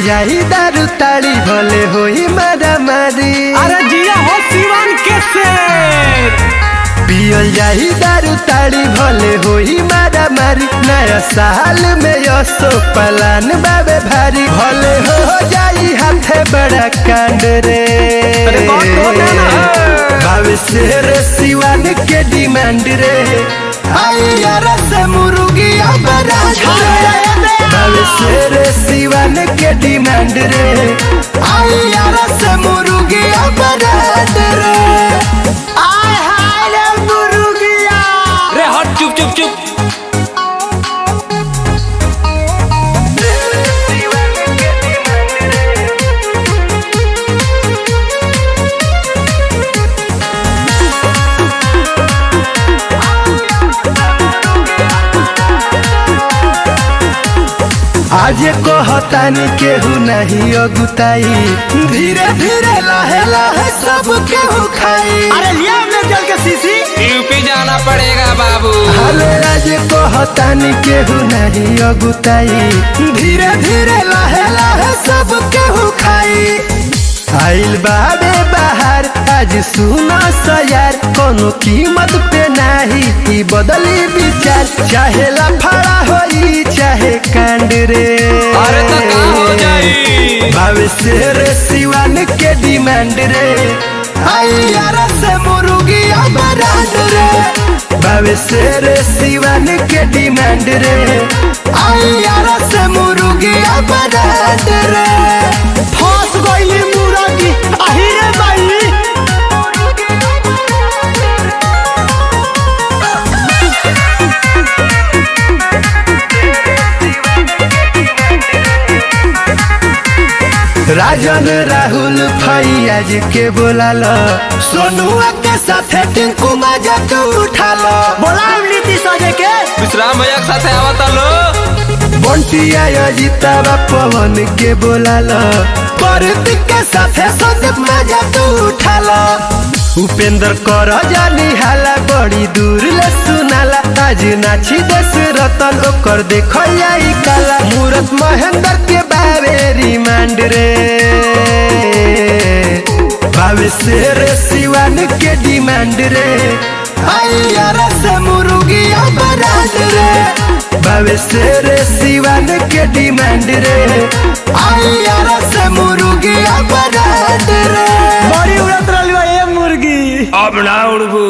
जाही दारू ताड़ी भले होई मारा मारी। अरे जिया हो सिवान के शेर। पियल जाही दारू ताड़ी भले होई मारा मारी। नया साल में यसो पलान बाबे भारी। भले हो जाई हाथे बड़ा कांड रे। बाबे शेर सिवान के डिमांड रे। आई यार से मुर्गिया बरात रे। बाबे शेर सिवान के डिमांड रे। आई यार से मुर्गिया बरात रे। आय हाय रे मुर्गिया। रे हट चुप चुप चुप। आज कहतानी केहू नहीं अगुताई। धीरे धीरे लहे लहे सब केहू खाई। अरे लिया हमने जल के सीसी। यूपी जाना पड़ेगा बाबू। अरे आज कहतानी केहू नहीं अगुताई। धीरे धीरे लहे लहे सब केहू खाई। आइल बाबे बाहर आज सुना सयार। कोनो कीमत पे नाही ई बदली विचार। चाहे लफड़ा होई चाहे कांड रे। अरे तो का हो जाई। बाबे शेर सिवान के डिमांड रे। आई यार से मुर्गिया बरात रे। बाबे शेर सिवान के डिमांड रे। आई यार से मुर्गिया बरात रे। फंस गईली मुर्गी अहिरे बाई। राजन राहुल फैयाज के बोलालो। सोनुआ के साथे टिंकू मजा के उठालो। बोला नीतीश आगे के विश्राम भैया के साथे आवता लो। बंटिया अजिताबा पवन के बोलालो। परती के साथे संदीप मजा के उठालो। उपेंद्र कर जानी हाला बड़ी दूर ले सुनाला। आज नाची देश रतन ओकर देखो आई काला। मूरत महेंद्र के बाबे रिमांड रे। बाबे शेर सिवान के डिमांड रे। आई यार से मुर्गिया बरात रे। बाबे शेर सिवान के डिमांड रे। आई यार से मुर्गिया बरात रे। बड़ी उड़त रही मुर्गी। अब ना उड़बू।